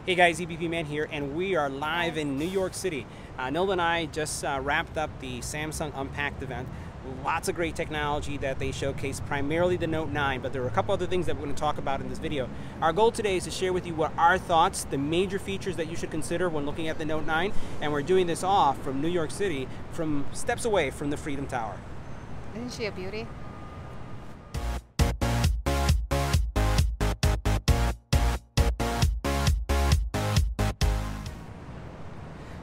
Hey guys, EBPMAN here, and we are live in New York City. Nilda and I just wrapped up the Samsung Unpacked event. Lots of great technology that they showcased, primarily the Note 9, but there were a couple other things that we're going to talk about in this video. Our goal today is to share with you what our thoughts, the major features that you should consider when looking at the Note 9, and we're doing this off from New York City, from steps away from the Freedom Tower. Isn't she a beauty?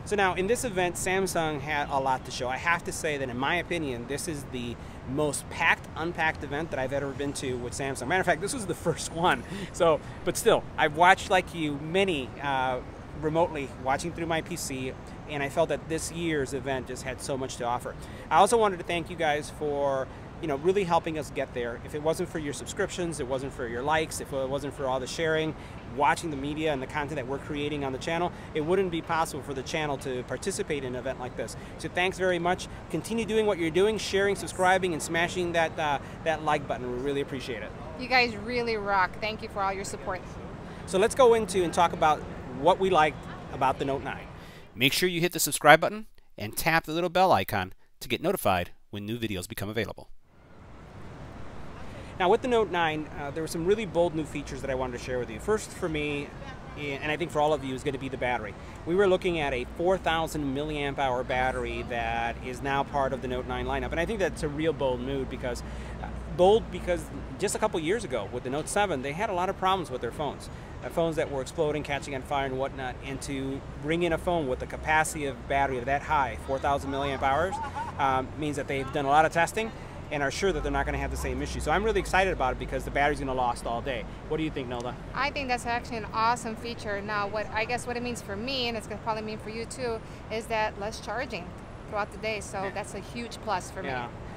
So now, in this event, Samsung had a lot to show. I have to say that, in my opinion, this is the most packed, unpacked event that I've ever been to with Samsung. Matter of fact, this was the first one. So, but still, I've watched, like you, many remotely, watching through my PC, and I felt that this year's event just had so much to offer. I also wanted to thank you guys for really helping us get there. If it wasn't for your subscriptions, it wasn't for your likes, if it wasn't for all the sharing, watching the media and the content that we're creating on the channel, it wouldn't be possible for the channel to participate in an event like this. So thanks very much. Continue doing what you're doing, sharing, subscribing, and smashing that like button. We really appreciate it. You guys really rock. Thank you for all your support. So let's go into and talk about what we liked about the Note 9. Make sure you hit the subscribe button and tap the little bell icon to get notified when new videos become available. Now with the Note 9, there were some really bold new features that I wanted to share with you. First for me, and I think for all of you, is going to be the battery. We were looking at a 4,000 milliamp hour battery that is now part of the Note 9 lineup, and I think that's a real bold move because just a couple years ago with the Note 7, they had a lot of problems with their phones. Phones that were exploding, catching on fire and whatnot, and to bring in a phone with the capacity of battery of that high, 4,000 milliamp hours, means that they've done a lot of testing and are sure that they're not going to have the same issue. So I'm really excited about it because the battery's going to last all day. What do you think, Nilda? I think that's actually an awesome feature. Now, I guess what it means for me, and it's going to probably mean for you too, is that less charging throughout the day. So that's a huge plus for me.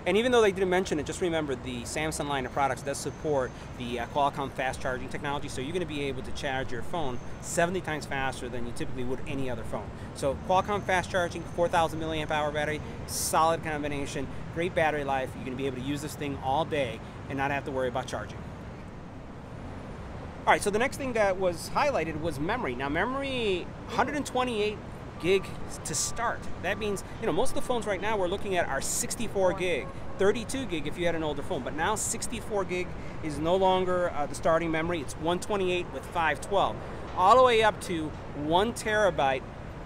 And even though they didn't mention it, just remember the Samsung line of products does support the Qualcomm fast charging technology, so you're going to be able to charge your phone 70 times faster than you typically would any other phone. So Qualcomm fast charging, 4,000 milliamp hour battery, solid combination, great battery life. You're going to be able to use this thing all day and not have to worry about charging. All right, so the next thing that was highlighted was memory. Now memory, 128 gig to start. That means, most of the phones right now we're looking at are 64 gig, 32 gig if you had an older phone, but now 64 gig is no longer the starting memory. It's 128 with 512, all the way up to 1 terabyte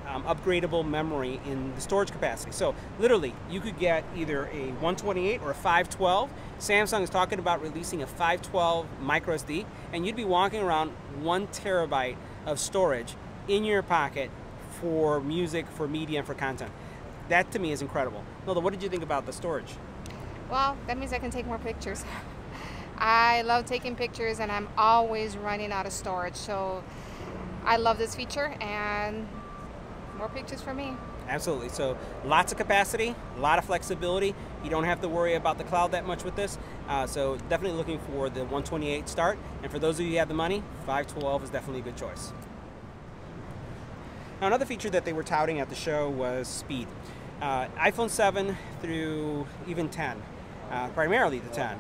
upgradable memory in the storage capacity. So literally, you could get either a 128 or a 512. Samsung is talking about releasing a 512 micro SD, and you'd be walking around 1 terabyte of storage in your pocket for music, for media, and for content. That to me is incredible. Nilda, what did you think about the storage? Well, that means I can take more pictures. I love taking pictures and I'm always running out of storage. So I love this feature and more pictures for me. Absolutely. So lots of capacity, a lot of flexibility. You don't have to worry about the cloud that much with this. So definitely looking for the 128 start. And for those of you who have the money, 512 is definitely a good choice. Now, another feature that they were touting at the show was speed. iPhone 7 through even 10, primarily the 10,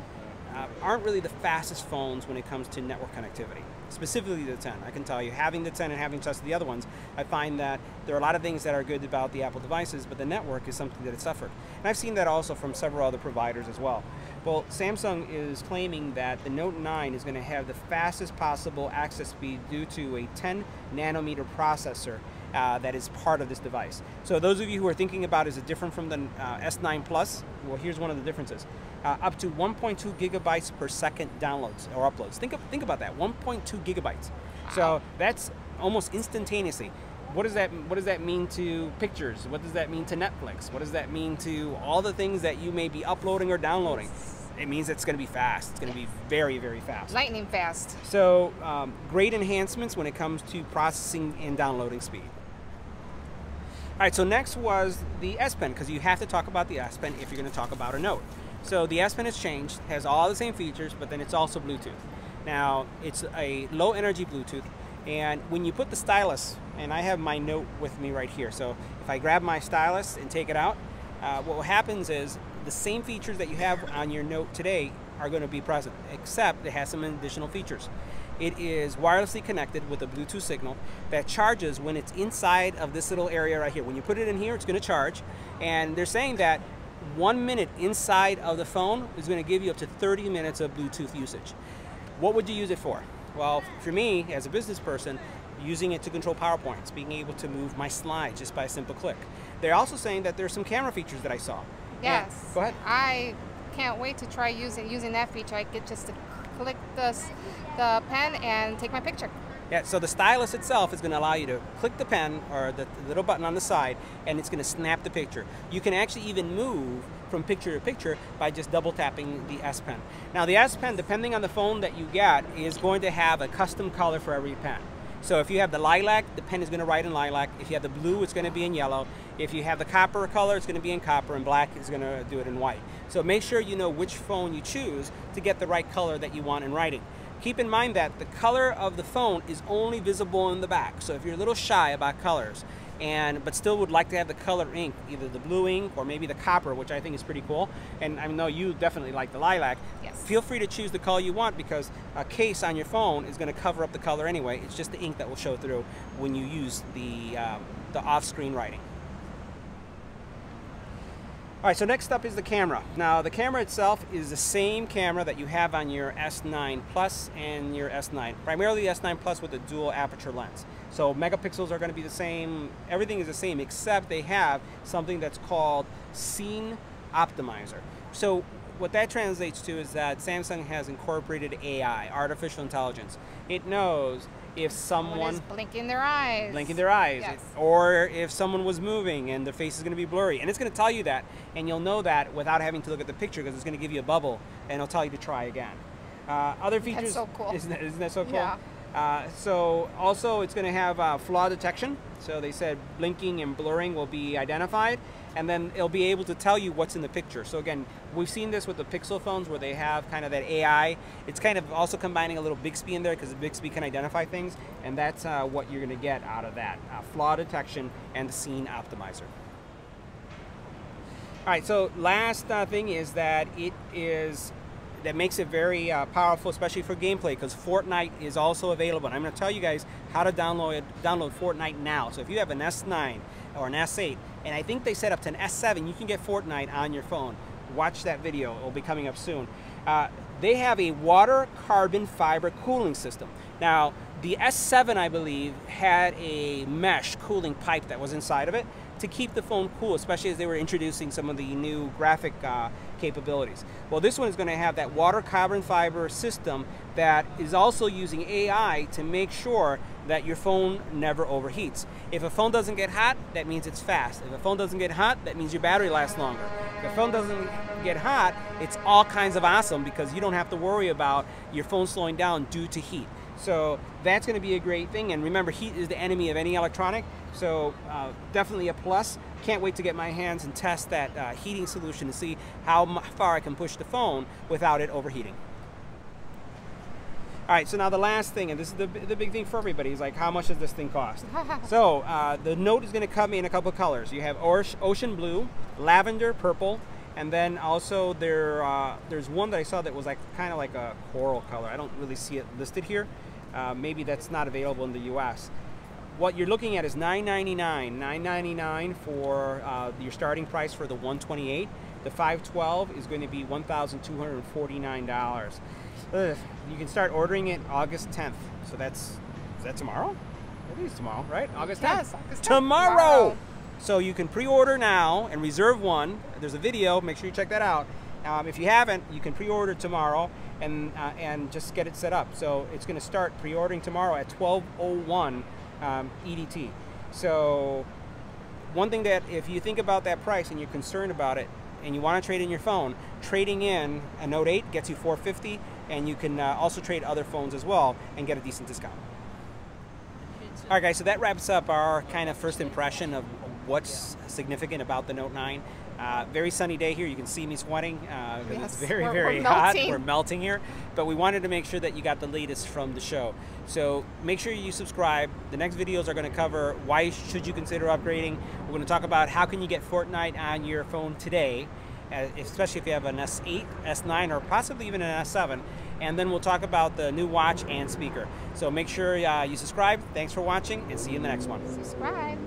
aren't really the fastest phones when it comes to network connectivity. Specifically the 10. I can tell you, having the 10 and having tested the other ones, I find that there are a lot of things that are good about the Apple devices, but the network is something that it suffered. And I've seen that also from several other providers as well. Well, Samsung is claiming that the Note 9 is going to have the fastest possible access speed due to a 10 nanometer processor that is part of this device. So those of you who are thinking about, is it different from the S9 Plus? Well, here's one of the differences. Up to 1.2 gigabytes per second downloads or uploads. Think about that, 1.2 gigabytes. So that's almost instantaneously. What does that mean to pictures? What does that mean to Netflix? What does that mean to all the things that you may be uploading or downloading? It means it's going to be fast. It's going to be very, very fast. Lightning fast. So great enhancements when it comes to processing and downloading speed. All right, so next was the S Pen, because you have to talk about the S Pen if you're going to talk about a Note. So the S Pen has changed, has all the same features, but then it's also Bluetooth. Now, it's a low energy Bluetooth, and when you put the stylus, and I have my Note with me right here, so if I grab my stylus and take it out, what happens is the same features that you have on your Note today are going to be present, except it has some additional features. It is wirelessly connected with a Bluetooth signal that charges when it's inside of this little area right here. When you put it in here, it's going to charge. And they're saying that 1 minute inside of the phone is going to give you up to 30 minutes of Bluetooth usage. What would you use it for? Well, for me, as a business person, using it to control PowerPoints, being able to move my slides just by a simple click. They're also saying that there's some camera features that I saw. Yes. And, go ahead. I can't wait to try using that feature. I get just to click the pen and take my picture. Yeah, so the stylus itself is going to allow you to click the pen or the little button on the side, and it's going to snap the picture. You can actually even move from picture to picture by just double tapping the S Pen. Now the S Pen, depending on the phone that you get, is going to have a custom color for every pen. So if you have the lilac, the pen is going to write in lilac. If you have the blue, it's going to be in yellow. If you have the copper color, it's going to be in copper, and black is going to do it in white. So make sure you know which phone you choose to get the right color that you want in writing. Keep in mind that the color of the phone is only visible in the back. So if you're a little shy about colors, but still would like to have the color ink, either the blue ink or maybe the copper, which I think is pretty cool, and I know you definitely like the lilac, yes. Feel free to choose the color you want, because a case on your phone is going to cover up the color anyway. It's just the ink that will show through when you use the off-screen writing. All right, so next up is the camera. Now the camera itself is the same camera that you have on your S9 Plus and your S9. Primarily the S9 Plus with a dual aperture lens. So megapixels are going to be the same, everything is the same, except they have something that's called Scene Optimizer. So what that translates to is that Samsung has incorporated AI, artificial intelligence. It knows if someone is blinking their eyes. Yes. Or if someone was moving and their face is going to be blurry. And it's going to tell you that, and you'll know that without having to look at the picture, because it's going to give you a bubble and it'll tell you to try again. Other features. That's so cool. Isn't that so cool? Yeah. So also it's going to have flaw detection. So they said blinking and blurring will be identified, and then it'll be able to tell you what's in the picture. So again, we've seen this with the Pixel phones where they have kind of that AI. It's kind of also combining a little Bixby in there, because the Bixby can identify things, and that's what you're going to get out of that. Flaw detection and the Scene Optimizer. All right, so last thing is that that makes it very powerful, especially for gameplay, because Fortnite is also available. And I'm going to tell you guys how to download Fortnite now. So if you have an S9 or an S8, and I think they set up to an S7, you can get Fortnite on your phone. Watch that video. It will be coming up soon. They have a water carbon fiber cooling system. Now, the S7, I believe, had a mesh cooling pipe that was inside of it to keep the phone cool, especially as they were introducing some of the new graphic capabilities. Well, this one is going to have that water carbon fiber system that is also using AI to make sure that your phone never overheats. If a phone doesn't get hot, that means it's fast. If a phone doesn't get hot, that means your battery lasts longer. If a phone doesn't get hot, it's all kinds of awesome, because you don't have to worry about your phone slowing down due to heat. So that's going to be a great thing. And remember, heat is the enemy of any electronic. So definitely a plus. Can't wait to get my hands and test that heating solution to see how far I can push the phone without it overheating. All right, so now the last thing, and this is the big thing for everybody, is like, how much does this thing cost? So the Note is going to come in a couple of colors. You have ocean blue, lavender, purple, and then also there's one that I saw that was like kind of like a coral color. I don't really see it listed here. Maybe that's not available in the US. What you're looking at is $999 for your starting price for the 128. The 512 is going to be $1,249. You can start ordering it August 10th. So is that tomorrow? I think it's tomorrow, right? August 10th. Yes, August 10th. Tomorrow! So you can pre-order now and reserve one. There's a video. Make sure you check that out. If you haven't, you can pre-order tomorrow and just get it set up. So it's going to start pre-ordering tomorrow at 12:01 EDT. So one thing that, if you think about that price and you're concerned about it and you want to trade in your phone, trading in a Note 8 gets you $450, and you can also trade other phones as well and get a decent discount. All right, guys, so that wraps up our kind of first impression of what's significant about the Note 9. Very sunny day here. You can see me sweating because Yes, it's very hot. We're melting here. But we wanted to make sure that you got the latest from the show. So make sure you subscribe. The next videos are going to cover why should you consider upgrading. We're going to talk about how can you get Fortnite on your phone today, especially if you have an S8, S9, or possibly even an S7. and then we'll talk about the new watch and speaker. So make sure you subscribe. Thanks for watching, and see you in the next one. Subscribe.